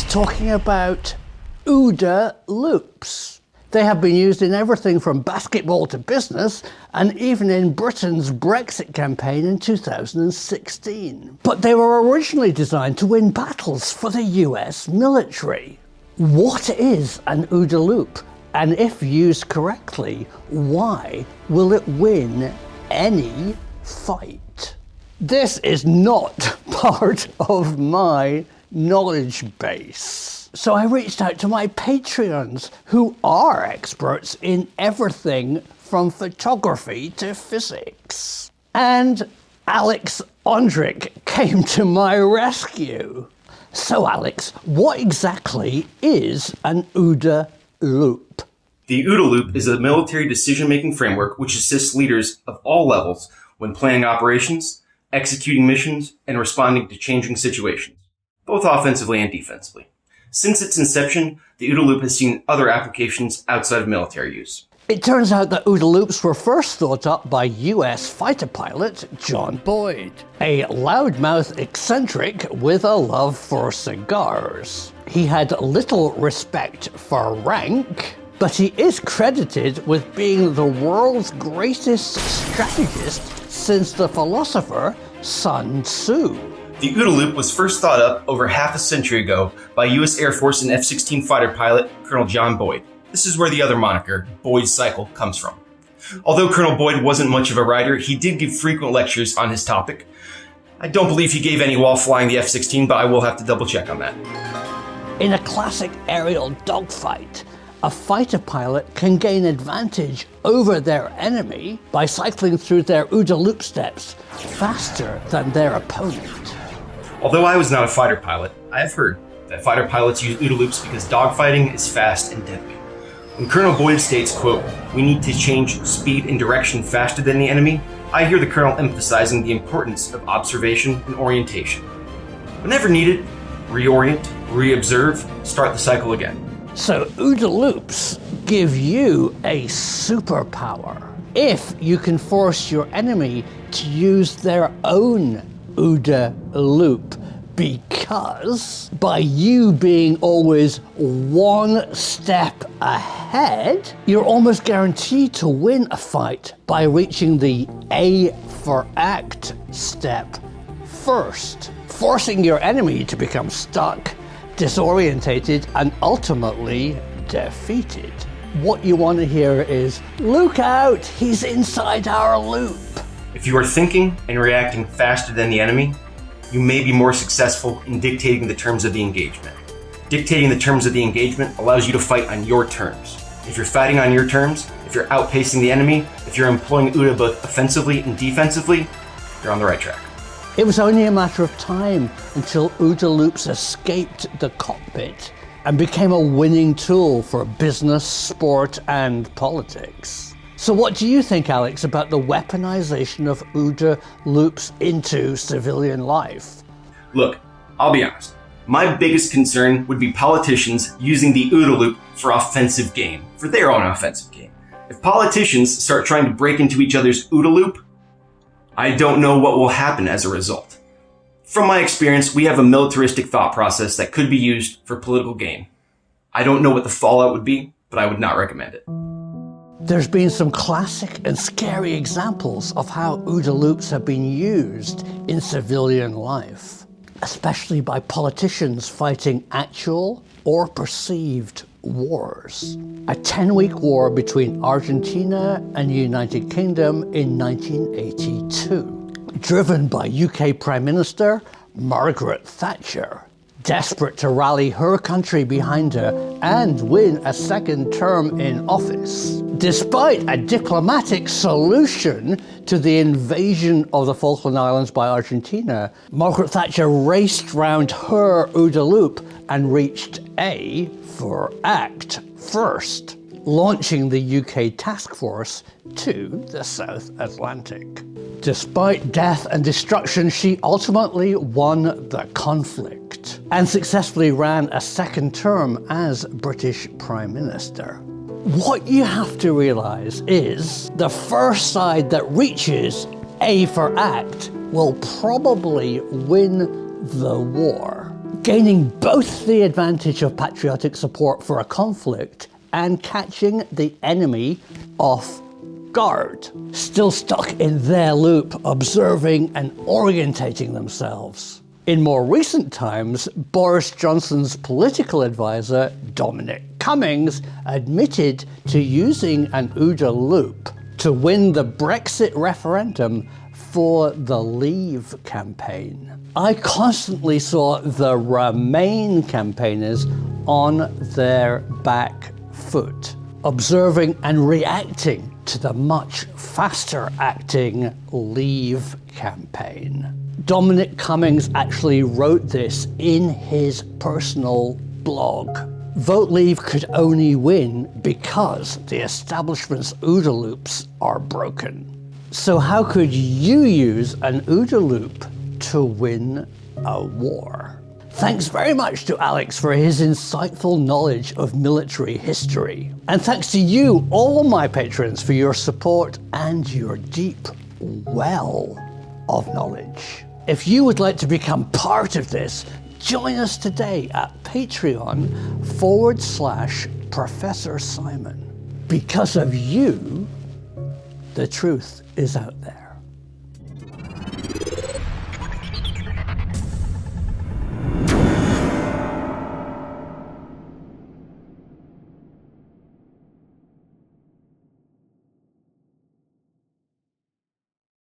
talking about OODA Loops. They have been used in everything from basketball to business, and even in Britain's Brexit campaign in 2016. But they were originally designed to win battles for the US military. What is an OODA loop? And if used correctly, why will it win any fight? This is not part of my knowledge base. So I reached out to my Patreons, who are experts in everything from photography to physics. And Alex Ondrick came to my rescue. So Alex, what exactly is an OODA loop? The OODA Loop is a military decision-making framework which assists leaders of all levels when planning operations, executing missions, and responding to changing situations, both offensively and defensively. Since its inception, the OODA Loop has seen other applications outside of military use. It turns out that OODA loops were first thought up by US fighter pilot John Boyd, a loudmouth eccentric with a love for cigars. He had little respect for rank, but he is credited with being the world's greatest strategist since the philosopher Sun Tzu. The OODA Loop was first thought up over half a century ago by US Air Force and F-16 fighter pilot Colonel John Boyd. This is where the other moniker, Boyd's Cycle, comes from. Although Colonel Boyd wasn't much of a writer, he did give frequent lectures on his topic. I don't believe he gave any while flying the F-16, but I will have to double check on that. In a classic aerial dogfight, a fighter pilot can gain advantage over their enemy by cycling through their OODA loop steps faster than their opponent. Although I was not a fighter pilot, I have heard that fighter pilots use OODA loops because dogfighting is fast and deadly. When Colonel Boyd states, quote, "We need to change speed and direction faster than the enemy," I hear the Colonel emphasizing the importance of observation and orientation. Whenever needed, reorient, reobserve, start the cycle again. So OODA loops give you a superpower if you can force your enemy to use their own OODA loop, because by you being always one step ahead, you're almost guaranteed to win a fight by reaching the A for act step first, forcing your enemy to become stuck, disorientated, and ultimately defeated. What you want to hear is, "Look out, he's inside our loop." If you are thinking and reacting faster than the enemy, you may be more successful in dictating the terms of the engagement. Dictating the terms of the engagement allows you to fight on your terms. If you're fighting on your terms, if you're outpacing the enemy, if you're employing OODA both offensively and defensively, you're on the right track. It was only a matter of time until OODA loops escaped the cockpit and became a winning tool for business, sport, and politics. So what do you think, Alex, about the weaponization of OODA loops into civilian life? Look, I'll be honest. My biggest concern would be politicians using the OODA loop for offensive gain, for their own offensive gain. If politicians start trying to break into each other's OODA loop, I don't know what will happen as a result. From my experience, we have a militaristic thought process that could be used for political gain. I don't know what the fallout would be, but I would not recommend it. There's been some classic and scary examples of how OODA loops have been used in civilian life, especially by politicians fighting actual or perceived wars. A 10-week war between Argentina and the United Kingdom in 1982, driven by UK Prime Minister Margaret Thatcher, desperate to rally her country behind her and win a second term in office. Despite a diplomatic solution to the invasion of the Falkland Islands by Argentina, Margaret Thatcher raced round her OODA loop and reached A for act first, launching the UK task force to the South Atlantic. Despite death and destruction, she ultimately won the conflict and successfully ran a second term as British Prime Minister. What you have to realize is the first side that reaches A for act will probably win the war. gaining both the advantage of patriotic support for a conflict and catching the enemy off guard, still stuck in their loop, observing and orientating themselves. In more recent times, Boris Johnson's political advisor, Dominic Cummings, admitted to using an OODA loop to win the Brexit referendum for the Leave campaign. I constantly saw the Remain campaigners on their back foot, observing and reacting to the much faster acting Leave campaign. Dominic Cummings actually wrote this in his personal blog. Vote Leave could only win because the establishment's OODA loops are broken. So how could you use an OODA loop to win a war? Thanks very much to Alex for his insightful knowledge of military history. And thanks to you, all my patrons, for your support and your deep well of knowledge. If you would like to become part of this, join us today at Patreon/Professor Simon. Because of you, the truth is out there.